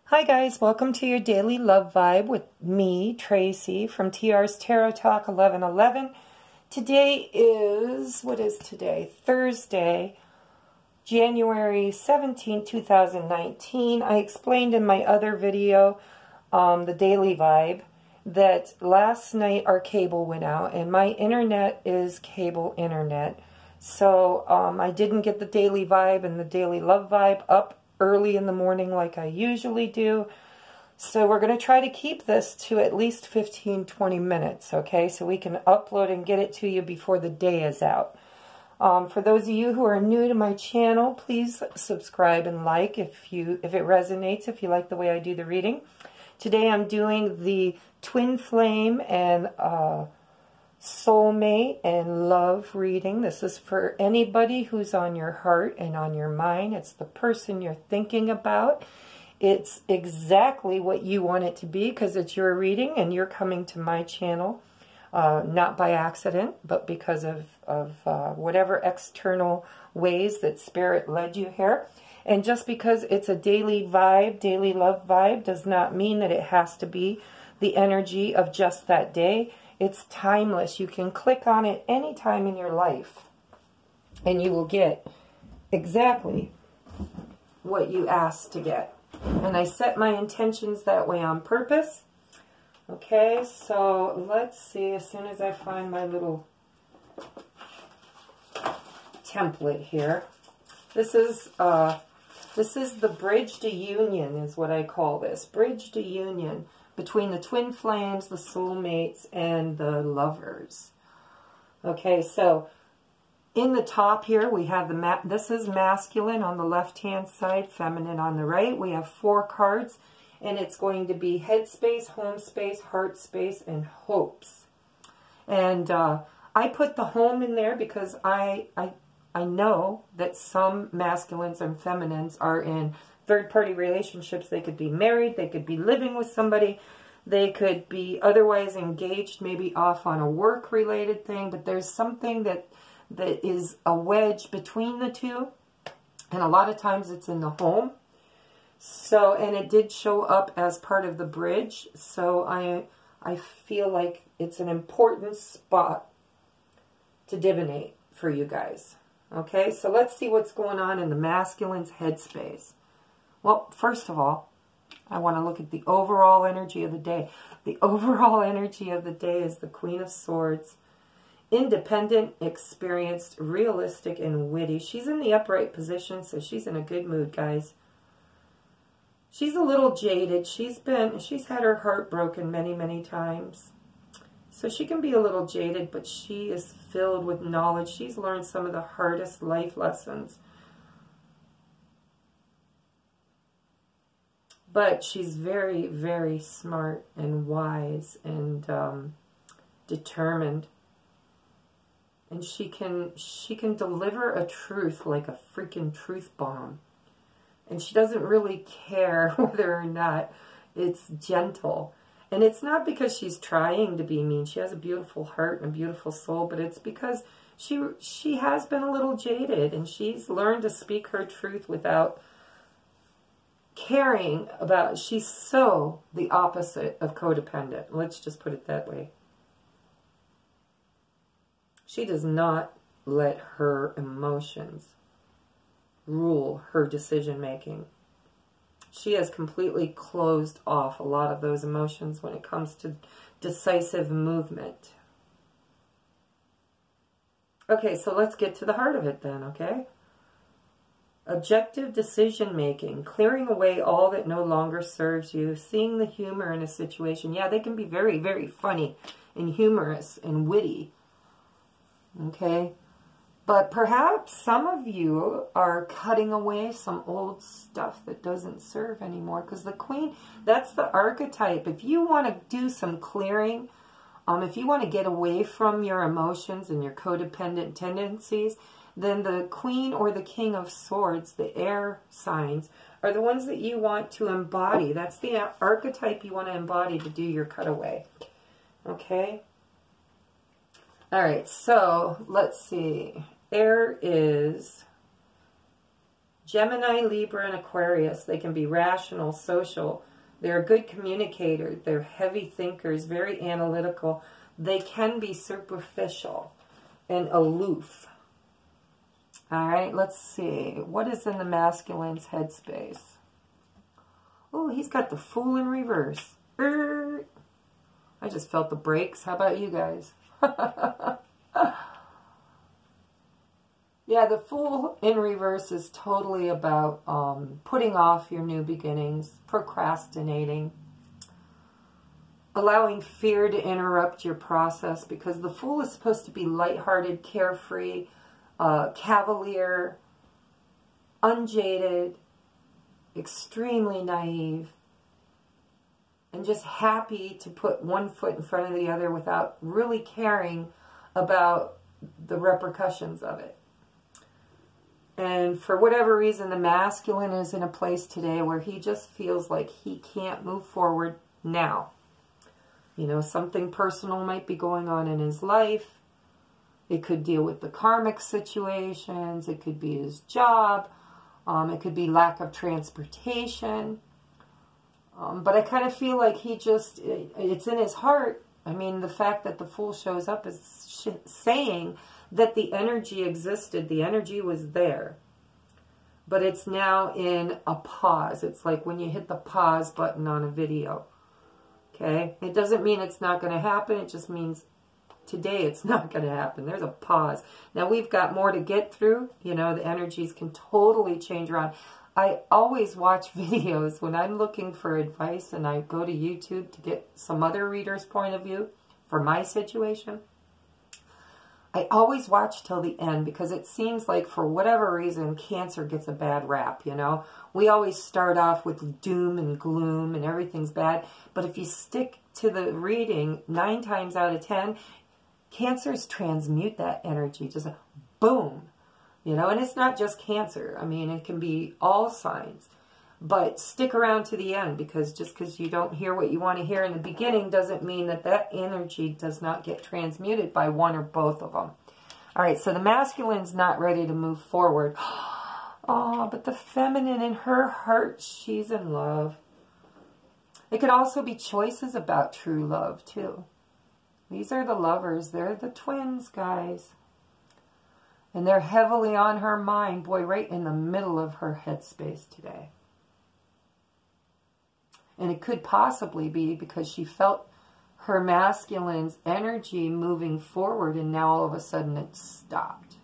Hi guys, welcome to your daily love vibe with me, Tracy, from T.R.'s Tarot Talk 1111. Today is, what is today? Thursday, January 17, 2019. I explained in my other video, the daily vibe, that last night our cable went out, and my internet is cable internet. So I didn't get the daily vibe and the daily love vibe up early in the morning like I usually do. So we're going to try to keep this to at least 15-20 minutes, okay? So we can upload and get it to you before the day is out. For those of you who are new to my channel, please subscribe and like if it resonates, if you like the way I do the reading. Today I'm doing the Twin Flame and Soulmate and Love reading. This is for anybody who's on your heart and on your mind. It's the person you're thinking about. It's exactly what you want it to be because it's your reading and you're coming to my channel, not by accident, but because of whatever external ways that Spirit led you here. And just because it's a daily vibe, daily love vibe, does not mean that it has to be the energy of just that day. It's timeless. You can click on it any time in your life and you will get exactly what you asked to get. And I set my intentions that way on purpose. Okay, so let's see, as soon as I find my little template here. This is the bridge to union is what I call this. Bridge to union between the twin flames, the soulmates, and the lovers. Okay, so in the top here, we have this is masculine on the left-hand side, feminine on the right. We have 4 cards, and it's going to be head space, home space, heart space, and hopes. And I put the home in there because I know that some masculines and feminines are in third-party relationships. They could be married, they could be living with somebody, they could be otherwise engaged, maybe off on a work-related thing, but there's something that is a wedge between the two, and a lot of times it's in the home. So, and it did show up as part of the bridge, so I feel like it's an important spot to divinate for you guys. Okay, so let's see what's going on in the masculine's headspace. Well, first of all, I want to look at the overall energy of the day. The overall energy of the day is the Queen of Swords. Independent, experienced, realistic, and witty. She's in the upright position, so she's in a good mood, guys. She's a little jaded. She's had her heart broken many, many times. So she can be a little jaded, but she is filled with knowledge. She's learned some of the hardest life lessons. But she's very, very smart and wise and determined. And she can deliver a truth like a freaking truth bomb. And she doesn't really care whether or not it's gentle. And it's not because she's trying to be mean. She has a beautiful heart and a beautiful soul, but it's because she has been a little jaded, and she's learned to speak her truth without caring about. She's so the opposite of codependent. Let's just put it that way. She does not let her emotions rule her decision making. She has completely closed off a lot of those emotions when it comes to decisive movement. Okay, so let's get to the heart of it then, okay? Objective decision making, clearing away all that no longer serves you, seeing the humor in a situation. Yeah, they can be very, very funny and humorous and witty, okay? But perhaps some of you are cutting away some old stuff that doesn't serve anymore. Because the Queen, that's the archetype. If you want to do some clearing, if you want to get away from your emotions and your codependent tendencies, then the Queen or the King of Swords, the air signs, are the ones that you want to embody. That's the archetype you want to embody to do your cutaway. Okay? All right, so let's see. Air is Gemini, Libra, and Aquarius. They can be rational, social. They're a good communicator. They're heavy thinkers, very analytical. They can be superficial and aloof. All right, let's see. What is in the masculine's headspace? Oh, he's got the Fool in reverse. I just felt the brakes. How about you guys? Yeah, the Fool in reverse is totally about putting off your new beginnings, procrastinating, allowing fear to interrupt your process, because the Fool is supposed to be lighthearted, carefree, cavalier, unjaded, extremely naive, and just happy to put one foot in front of the other without really caring about the repercussions of it. And for whatever reason, the masculine is in a place today where he just feels like he can't move forward now. You know, something personal might be going on in his life. It could deal with the karmic situations. It could be his job. It could be lack of transportation. But I kind of feel like he just, it's in his heart. I mean, the fact that the Fool shows up is saying that the energy existed. The energy was there. But it's now in a pause. It's like when you hit the pause button on a video. Okay? It doesn't mean it's not going to happen. It just means today it's not going to happen. There's a pause. Now we've got more to get through. You know, the energies can totally change around. I always watch videos when I'm looking for advice, and I go to YouTube to get some other reader's point of view for my situation. I always watch till the end, because it seems like for whatever reason, Cancer gets a bad rap, you know. We always start off with doom and gloom and everything's bad. But if you stick to the reading, 9 times out of 10, Cancers transmute that energy. Just boom. You know, and it's not just Cancer. I mean, it can be all signs. But stick around to the end, because just because you don't hear what you want to hear in the beginning doesn't mean that that energy does not get transmuted by one or both of them. All right, so the masculine's not ready to move forward. Oh, but the feminine in her heart, she's in love. It could also be choices about true love, too. These are the lovers. They're the twins, guys. And they're heavily on her mind, boy, right in the middle of her headspace today. And it could possibly be because she felt her masculine's energy moving forward, and now all of a sudden it stopped.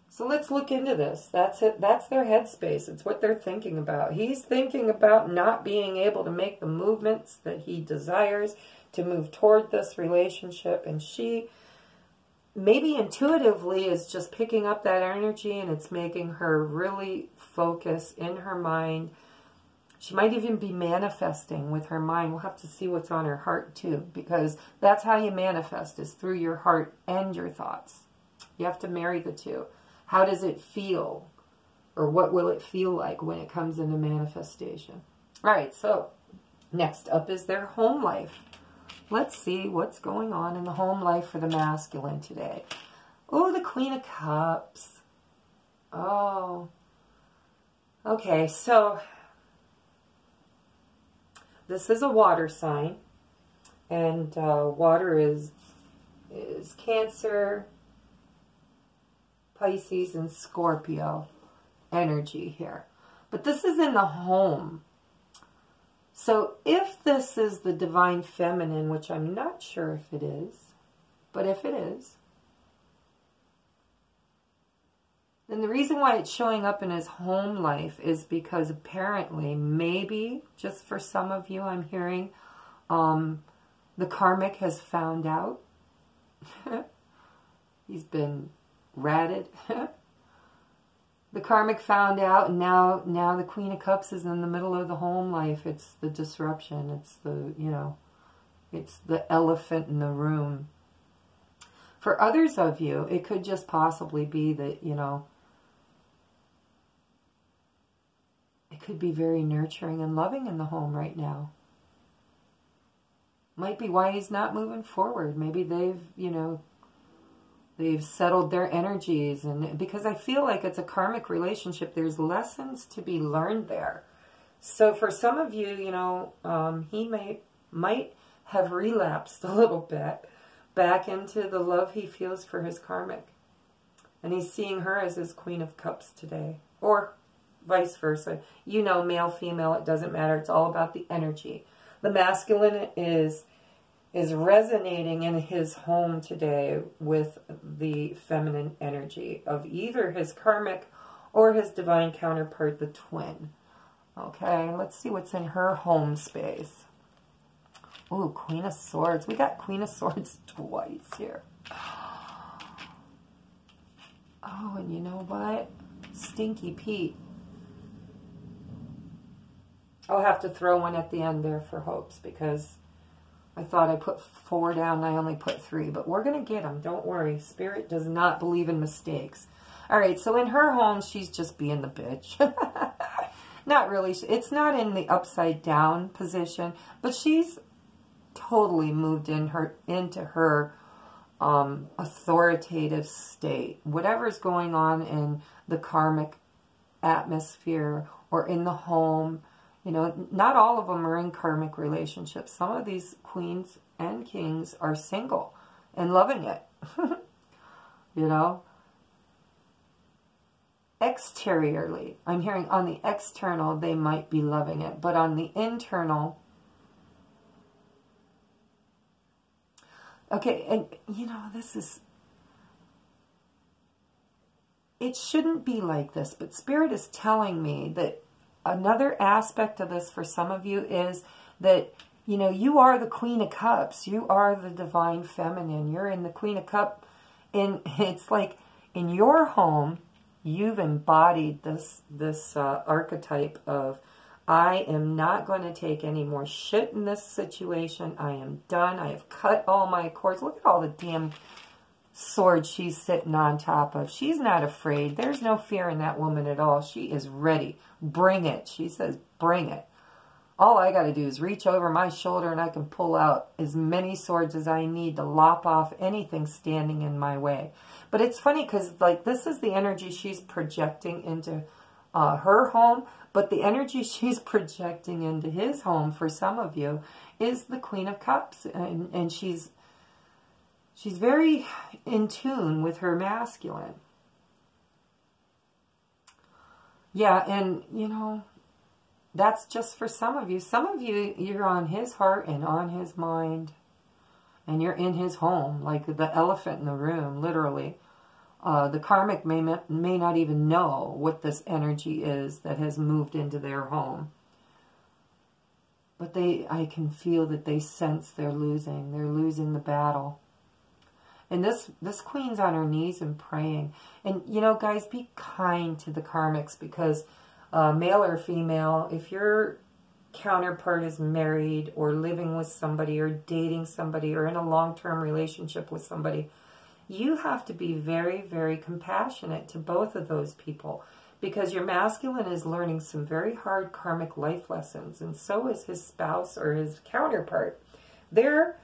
So let's look into this. That's it. That's their headspace. It's what they're thinking about. He's thinking about not being able to make the movements that he desires to move toward this relationship, and she maybe intuitively is just picking up that energy, and it's making her really focus in her mind. She might even be manifesting with her mind. We'll have to see what's on her heart too, because that's how you manifest, is through your heart and your thoughts. You have to marry the two. How does it feel? Or what will it feel like when it comes into manifestation? All right, so next up is their home life. Let's see what's going on in the home life for the masculine today. Oh, the Queen of Cups. Oh. Okay, so this is a water sign, and water is Cancer, Pisces, and Scorpio energy here. But this is in the home. So if this is the divine feminine, which I'm not sure if it is, but if it is, then the reason why it's showing up in his home life is because apparently, maybe, just for some of you, I'm hearing, the karmic has found out. He's been ratted. The karmic found out, and now the Queen of Cups is in the middle of the home life. It's the disruption. It's the, you know, it's the elephant in the room. For others of you, it could just possibly be that, you know, it could be very nurturing and loving in the home right now. Might be why he's not moving forward. Maybe they've, you know, They've settled their energies, and because I feel like it's a karmic relationship, there's lessons to be learned there. So for some of you, you know, he might have relapsed a little bit back into the love he feels for his karmic. And he's seeing her as his Queen of Cups today. Or vice versa. You know, male, female, it doesn't matter. It's all about the energy. The masculine is resonating in his home today with the feminine energy of either his karmic or his divine counterpart, the twin. Okay, let's see what's in her home space. Ooh, Queen of Swords. We got Queen of Swords twice here. Oh, and you know what? Stinky Pete. I'll have to throw one at the end there for hopes, because I thought I put 4 down and I only put 3. But we're going to get them. Don't worry. Spirit does not believe in mistakes. All right, so in her home, she's just being the bitch. Not really. It's not in the upside down position, but she's totally moved into her authoritative state. Whatever's going on in the karmic atmosphere or in the home, you know, not all of them are in karmic relationships. Some of these queens and kings are single and loving it. You know, exteriorly, I'm hearing on the external they might be loving it, but on the internal, okay, and you know, it shouldn't be like this, but Spirit is telling me that another aspect of this for some of you is that, you know, you are the Queen of Cups. You are the divine feminine. You're in the Queen of Cups. And it's like in your home, you've embodied this archetype of, I am not going to take any more shit in this situation. I am done. I have cut all my cords. Look at all the damn swords she's sitting on top of. She's not afraid. There's no fear in that woman at all. She is ready. Bring it. She says, bring it. All I got to do is reach over my shoulder and I can pull out as many swords as I need to lop off anything standing in my way. But it's funny because, like, this is the energy she's projecting into her home, but the energy she's projecting into his home for some of you is the Queen of Cups, and she's very in tune with her masculine. Yeah, and, you know, that's just for some of you. Some of you, you're on his heart and on his mind. And you're in his home, like the elephant in the room, literally. The karmic may not even know what this energy is that has moved into their home. But I can feel that they sense they're losing. They're losing the battle. And this queen's on her knees and praying. And, you know, guys, be kind to the karmics, because male or female, if your counterpart is married or living with somebody or dating somebody or in a long-term relationship with somebody, you have to be very, very compassionate to both of those people, because your masculine is learning some very hard karmic life lessons, and so is his spouse or his counterpart. They're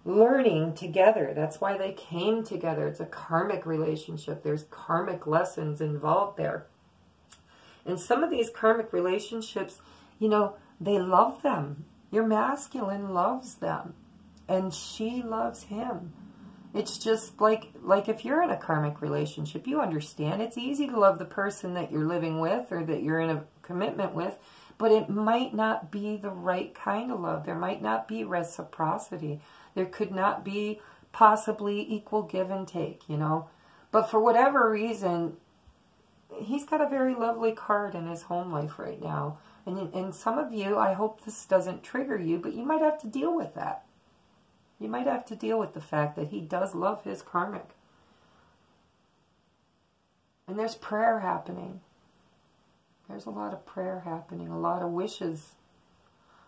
learning together. That's why they came together. It's a karmic relationship. There's karmic lessons involved there. And some of these karmic relationships, you know, they love them. Your masculine loves them. And she loves him. It's just like if you're in a karmic relationship, you understand. It's easy to love the person that you're living with or that you're in a commitment with, but it might not be the right kind of love. There might not be reciprocity. There could not be possibly equal give and take, you know. But for whatever reason, he's got a very lovely card in his home life right now. And some of you, I hope this doesn't trigger you, but you might have to deal with that. You might have to deal with the fact that he does love his karmic. And there's prayer happening. There's a lot of prayer happening, a lot of wishes.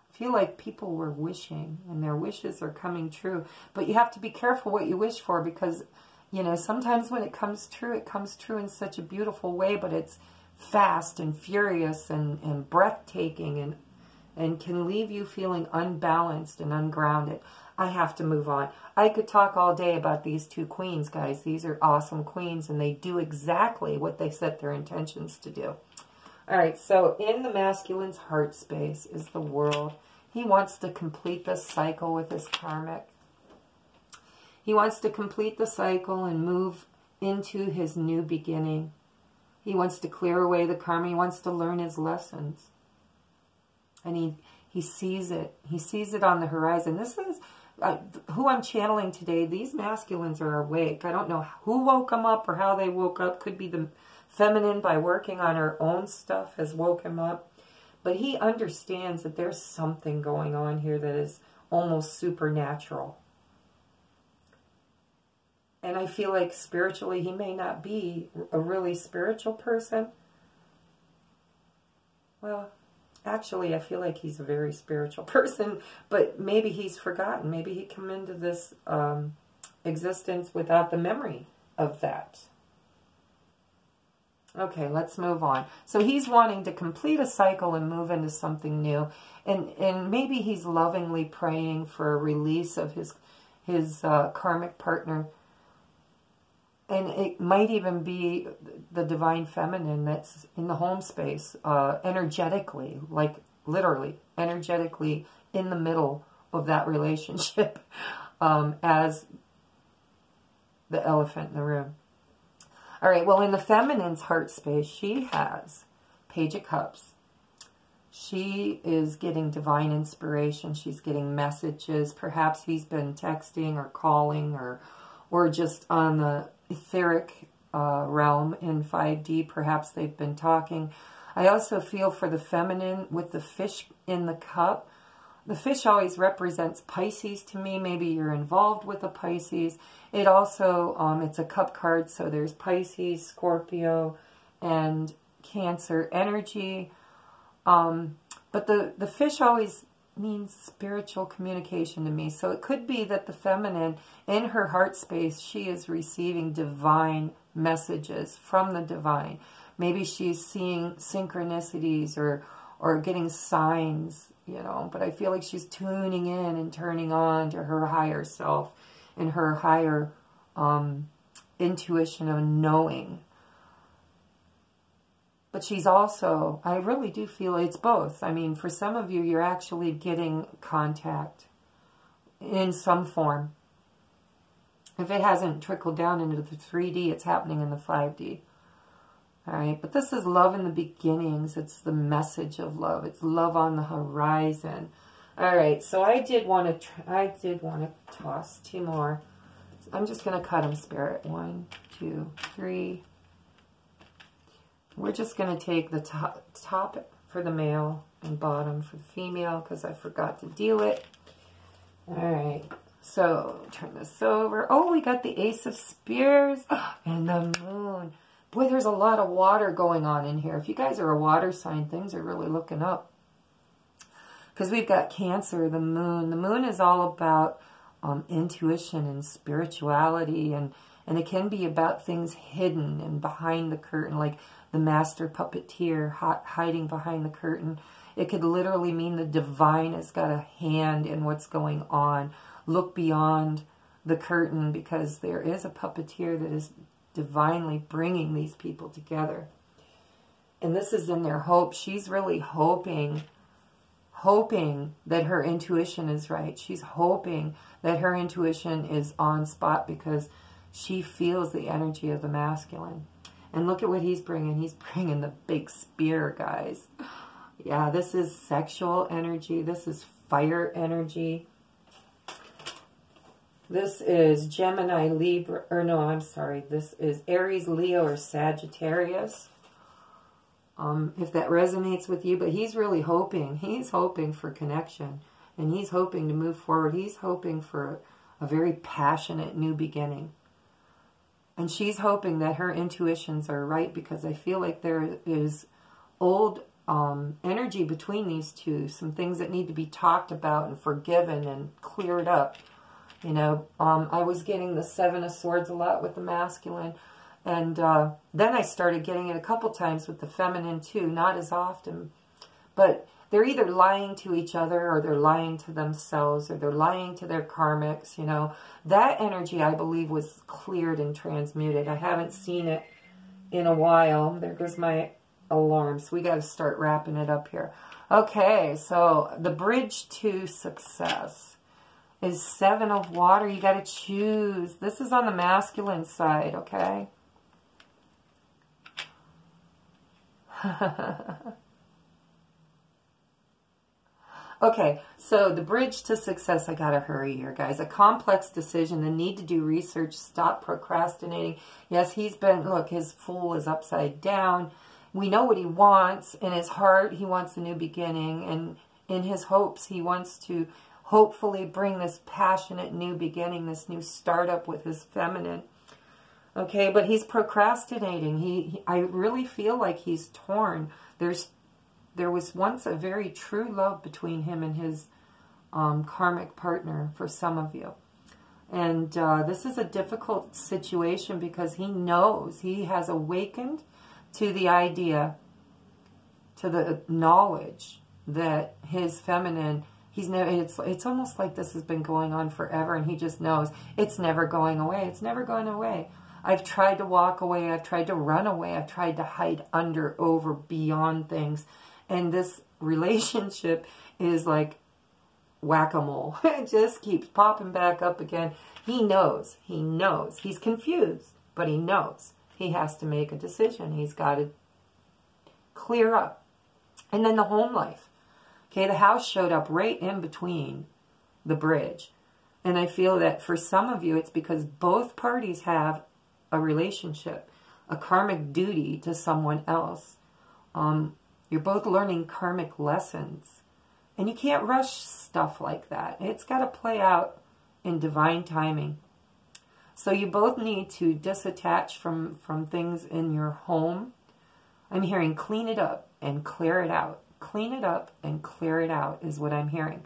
I feel like people were wishing, and their wishes are coming true. But you have to be careful what you wish for, because, you know, sometimes when it comes true in such a beautiful way, but it's fast and furious and breathtaking, and and can leave you feeling unbalanced and ungrounded. I have to move on. I could talk all day about these two queens, guys. These are awesome queens, and they do exactly what they set their intentions to do. All right, so in the masculine's heart space is the World. He wants to complete the cycle with his karmic. He wants to complete the cycle and move into his new beginning. He wants to clear away the karma. He wants to learn his lessons. And he sees it. He sees it on the horizon. This is who I'm channeling today. These masculines are awake. I don't know who woke them up or how they woke up. Could be the feminine by working on her own stuff has woke him up. But he understands that there's something going on here that is almost supernatural. And I feel like spiritually he may not be a really spiritual person. Well, actually I feel like he's a very spiritual person, but maybe he's forgotten. Maybe he came into this existence without the memory of that. Okay, let's move on. So he's wanting to complete a cycle and move into something new. And maybe he's lovingly praying for a release of his karmic partner. And it might even be the divine feminine that's in the home space, energetically, like literally, energetically in the middle of that relationship as the elephant in the room. All right, well, in the feminine's heart space, she has Page of Cups. She is getting divine inspiration. She's getting messages. Perhaps he's been texting or calling or just on the etheric realm in 5D. Perhaps they've been talking. I also feel for the feminine with the fish in the cup. The fish always represents Pisces to me. Maybe you're involved with a Pisces. It also, it's a cup card, so there's Pisces, Scorpio, and Cancer energy. But the fish always means spiritual communication to me. So it could be that the feminine, in her heart space, she is receiving divine messages from the divine. Maybe she's seeing synchronicities or getting signs, you know. But I feel like she's tuning in and turning on to her higher self and her higher intuition of knowing. But she's also, I really do feel it's both. I mean, for some of you, you're actually getting contact in some form. If it hasn't trickled down into the 3D, it's happening in the 5D. All right, but this is love in the beginnings. It's the message of love. It's love on the horizon. All right, so I did want to toss two more. I'm just going to cut them, Spirit. 1, 2, 3. We're just going to take the top for the male and bottom for the female because I forgot to do it. All right. So, turn this over. Oh, we got the Ace of Spears and the Moon. Boy, there's a lot of water going on in here. If you guys are a water sign, things are really looking up. Because we've got Cancer, the Moon. The Moon is all about intuition and spirituality. And it can be about things hidden and behind the curtain, like the master puppeteer hiding behind the curtain. It could literally mean the divine has got a hand in what's going on. Look beyond the curtain because there is a puppeteer that is divinely bringing these people together. And this is in their hope. She's really hoping that her intuition is right. She's hoping that her intuition is on spot because she feels the energy of the masculine. And look at what he's bringing. He's bringing the big spear, guys. Yeah, this is sexual energy. This is fire energy. This is Gemini, Libra, or no, I'm sorry. This is Aries, Leo, or Sagittarius. If that resonates with you. But he's really hoping. He's hoping for connection. And he's hoping to move forward. He's hoping for a very passionate new beginning. And she's hoping that her intuitions are right because I feel like there is old energy between these two. Some things that need to be talked about and forgiven and cleared up. You know, I was getting the 7 of Swords a lot with the masculine. And then I started getting it a couple times with the feminine too. Not as often. But they're either lying to each other, or they're lying to themselves, or they're lying to their karmics, you know. That energy, I believe, was cleared and transmuted. I haven't seen it in a while. There goes my alarm. So we got to start wrapping it up here. Okay, so the bridge to success is 7 of water. You got to choose. This is on the masculine side, okay? Okay, so the bridge to success, I gotta hurry here, guys. A complex decision, the need to do research, stop procrastinating. Yes, he's been, look, his fool is upside down. We know what he wants. In his heart, he wants a new beginning. And in his hopes, he wants to hopefully bring this passionate new beginning, this new startup with his feminine. Okay, but he's procrastinating. I really feel like he's torn. There was once a very true love between him and his karmic partner for some of you. And this is a difficult situation because he knows, he has awakened to the idea, to the knowledge that his feminine, it's almost like this has been going on forever, and he just knows it's never going away. It's never going away. I've tried to walk away. I've tried to run away. I've tried to hide under, over, beyond things. And this relationship is like whack-a-mole. It just keeps popping back up again. He knows. He knows. He's confused, but he knows. He has to make a decision. He's got to clear up. And then the home life. Okay, the house showed up right in between the bridge. And I feel that for some of you, it's because both parties have a relationship, a karmic duty to someone else. You're both learning karmic lessons. And you can't rush stuff like that. It's got to play out in divine timing. So you both need to disattach from things in your home. I'm hearing clean it up and clear it out. Clean it up and clear it out is what I'm hearing.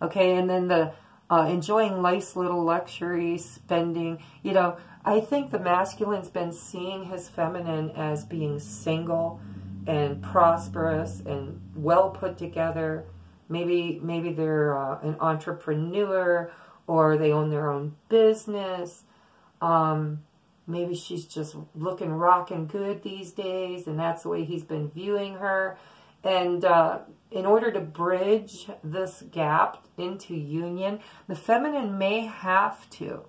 Okay, and then the enjoying life's little luxuries, spending. You know, I think the masculine's been seeing his feminine as being single and prosperous and well put together. Maybe they're an entrepreneur, or they own their own business. Maybe she's just looking rockin' good these days, and that's the way he's been viewing her. And in order to bridge this gap into union, the feminine may have to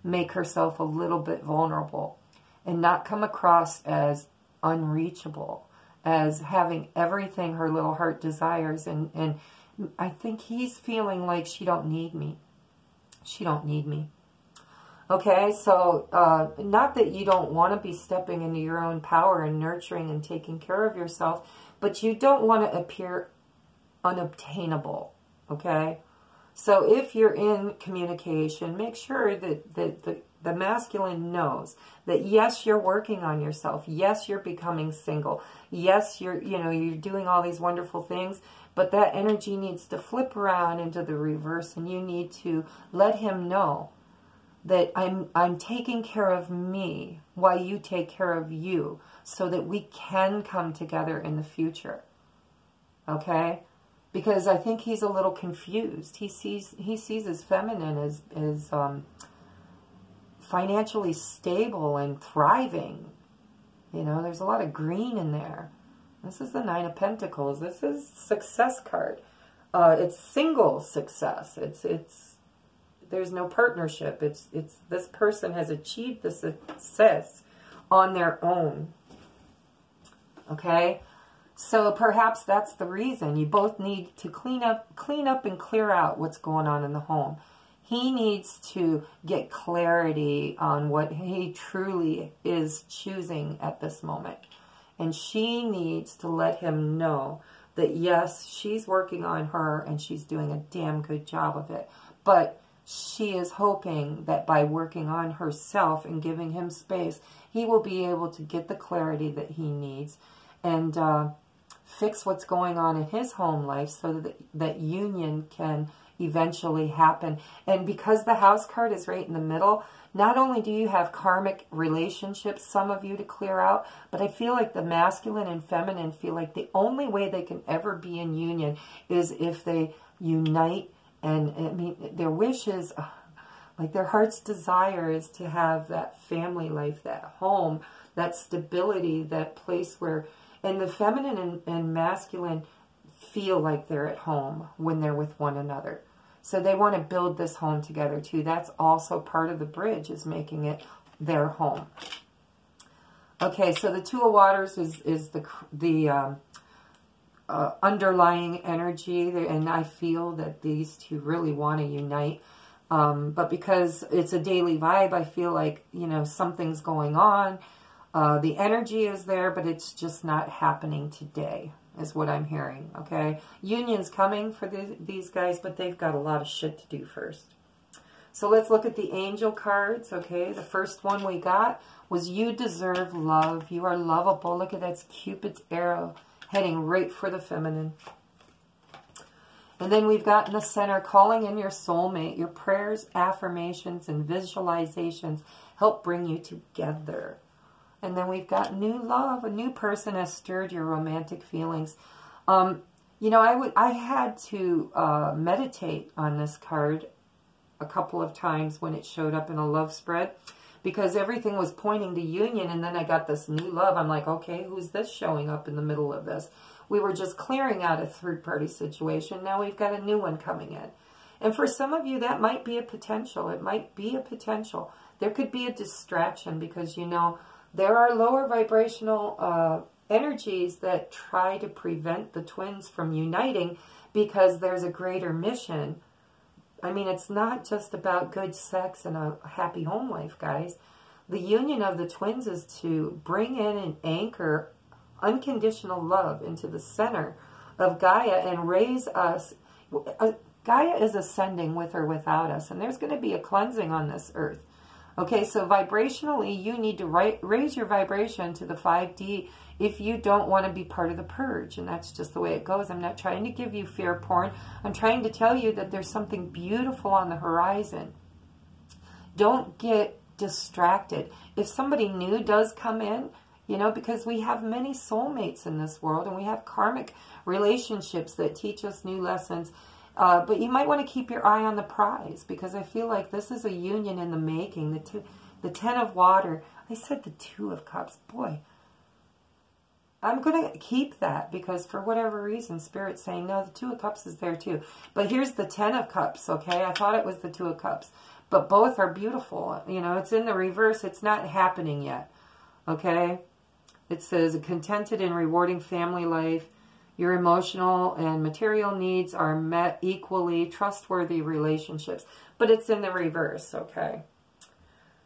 make herself a little bit vulnerable and not come across as unreachable, as having everything her little heart desires. And I think he's feeling like she don't need me. She don't need me. Okay, so not that you don't want to be stepping into your own power and nurturing and taking care of yourself, but you don't want to appear unobtainable, okay? So if you're in communication, make sure that the masculine knows that yes, you're working on yourself. Yes, you're becoming single. Yes, you're doing all these wonderful things, but that energy needs to flip around into the reverse, and you need to let him know that I'm taking care of me while you take care of you, so that we can come together in the future. Okay? Because I think he's a little confused. He sees his feminine as financially stable and thriving. You know, there's a lot of green in there. This is the 9 of Pentacles. This is success card. It's single success. There's no partnership. It's this person has achieved the success on their own. Okay? So perhaps that's the reason. You both need to clean up and clear out what's going on in the home. He needs to get clarity on what he truly is choosing at this moment. And she needs to let him know that yes, she's working on her and she's doing a damn good job of it. But she is hoping that by working on herself and giving him space, he will be able to get the clarity that he needs and fix what's going on in his home life so that that union can eventually happen. And because the House card is right in the middle, not only do you have karmic relationships, some of you, to clear out, but I feel like the masculine and feminine feel like the only way they can ever be in union is if they unite. And I mean, their wishes, like their heart's desire is to have that family life, that home, that stability, that place where, and the feminine and masculine feel like they're at home when they're with one another. So they want to build this home together too. That's also part of the bridge, is making it their home. Okay, so the Two of Waters is the underlying energy, and I feel that these two really want to unite. But because it's a daily vibe, I feel like, you know, something's going on. The energy is there, but it's just not happening today, is what I'm hearing, okay? Union's coming for these guys, but they've got a lot of shit to do first. So let's look at the angel cards, okay? The first one we got was you deserve love. You are lovable. Look at that, Cupid's arrow heading right for the feminine. And then we've got in the center, calling in your soulmate. Your prayers, affirmations, and visualizations help bring you together. And then we've got new love. A new person has stirred your romantic feelings. You know, I had to meditate on this card a couple of times when it showed up in a love spread, because everything was pointing to union, and then I got this new love. I'm like, okay, who's this showing up in the middle of this? We were just clearing out a third-party situation. Now we've got a new one coming in. And for some of you, that might be a potential. It might be a potential. There could be a distraction because, you know, there are lower vibrational energies that try to prevent the twins from uniting because there's a greater mission. I mean, it's not just about good sex and a happy home life, guys. The union of the twins is to bring in and anchor unconditional love into the center of Gaia and raise us. Gaia is ascending with or without us, and there's going to be a cleansing on this earth. Okay, so vibrationally, you need to raise your vibration to the 5D if you don't want to be part of the purge, and that's just the way it goes. I'm not trying to give you fear porn. I'm trying to tell you that there's something beautiful on the horizon. Don't get distracted. If somebody new does come in, you know, because we have many soulmates in this world, and we have karmic relationships that teach us new lessons. But you might want to keep your eye on the prize, because I feel like this is a union in the making. The Ten of Water. I said the Two of Cups. Boy, I'm going to keep that because for whatever reason, Spirit's saying, no, the Two of Cups is there too. But here's the Ten of Cups, okay? I thought it was the Two of Cups. But both are beautiful. You know, it's in the reverse. It's not happening yet, okay? It says, a contented and rewarding family life. Your emotional and material needs are met equally, trustworthy relationships. But it's in the reverse, okay?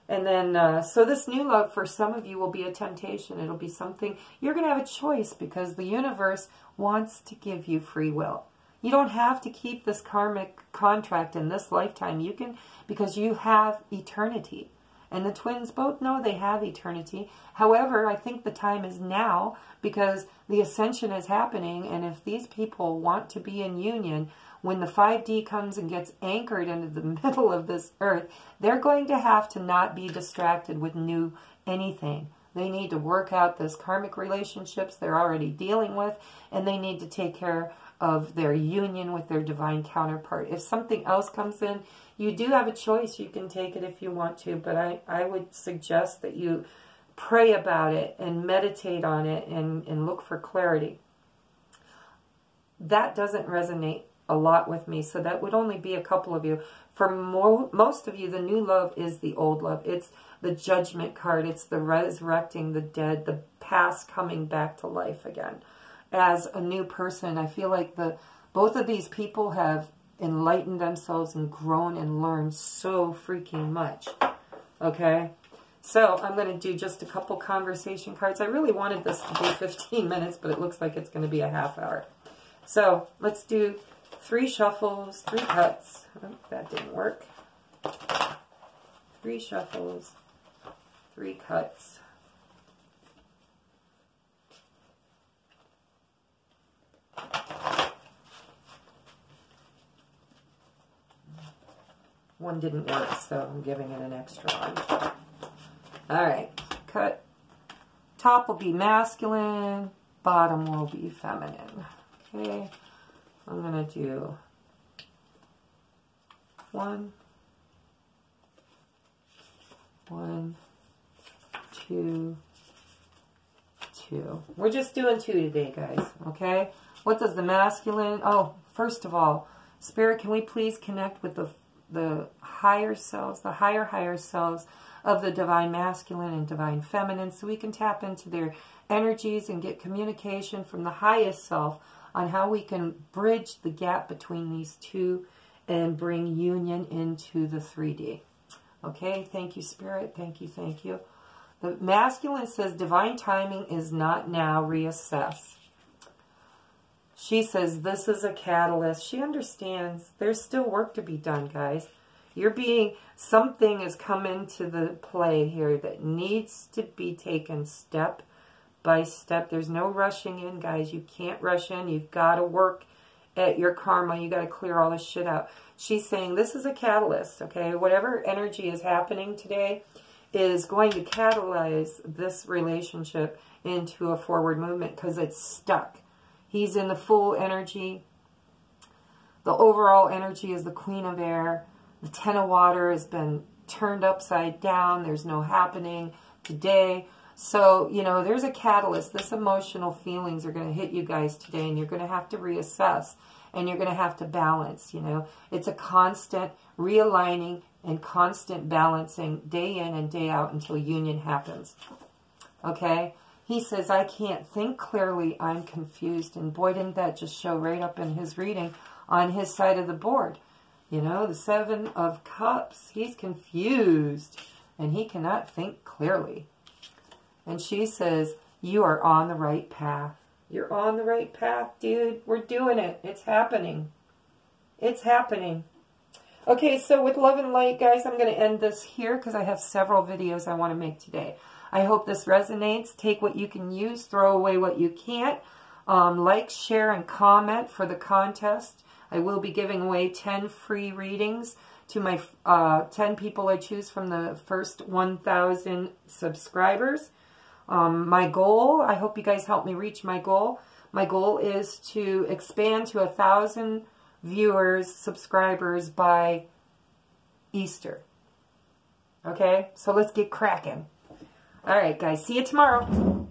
And then, so this new love for some of you will be a temptation. It'll be something, you're going to have a choice because the universe wants to give you free will. You don't have to keep this karmic contract in this lifetime. You can, because you have eternity. And the twins both know they have eternity. However, I think the time is now because the ascension is happening. And if these people want to be in union, when the 5D comes and gets anchored into the middle of this earth, they're going to have to not be distracted with new anything. They need to work out those karmic relationships they're already dealing with, and they need to take care of their union with their divine counterpart. If something else comes in, you do have a choice. You can take it if you want to, but I would suggest that you pray about it and meditate on it and look for clarity. That doesn't resonate a lot with me, so that would only be a couple of you. For most of you, the new love is the old love. It's the judgment card. It's the resurrecting the dead, the past coming back to life again. As a new person, I feel like both of these people have enlightened themselves and grown and learned so freaking much. Okay? So I'm going to do just a couple conversation cards. I really wanted this to be 15 minutes, but it looks like it's going to be a half hour. So let's do 3 shuffles, 3 cuts. Oh, that didn't work. 3 shuffles, 3 cuts. one didn't work, so I'm giving it an extra one. All right, cut. Top will be masculine, bottom will be feminine. Okay, I'm going to do 1, 1, 2, 2. We're just doing 2 today, guys, okay? What does the masculine... Oh, first of all, Spirit, can we please connect with the higher selves, the higher selves of the divine masculine and divine feminine, so we can tap into their energies and get communication from the highest self on how we can bridge the gap between these two and bring union into the 3D. Okay, thank you, Spirit. Thank you, thank you. The masculine says divine timing is not now, reassess. She says this is a catalyst. She understands there's still work to be done, guys. Something has come into the play here that needs to be taken step by step. There's no rushing in, guys. You can't rush in. You've got to work at your karma. You got to clear all this shit out. She's saying this is a catalyst, okay? Whatever energy is happening today is going to catalyze this relationship into a forward movement because it's stuck. He's in the full energy. The overall energy is the Queen of Air. The Ten of Water has been turned upside down. There's no happening today. So, you know, there's a catalyst. This emotional feelings are going to hit you guys today, and you're going to have to reassess, and you're going to have to balance, you know. It's a constant realigning and constant balancing day in and day out until union happens. Okay? He says, I can't think clearly. I'm confused. And boy, didn't that just show right up in his reading on his side of the board. You know, the 7 of Cups. He's confused. And he cannot think clearly. And she says, you are on the right path. You're on the right path, dude. We're doing it. It's happening. It's happening. Okay, so with love and light, guys, I'm going to end this here because I have several videos I want to make today. I hope this resonates. Take what you can use. Throw away what you can't. Like, share, and comment for the contest. I will be giving away 10 free readings to my 10 people I choose from the first 1,000 subscribers. My goal, I hope you guys help me reach my goal. My goal is to expand to 1,000 viewers, subscribers by Easter. Okay, so let's get cracking. All right, guys, see you tomorrow.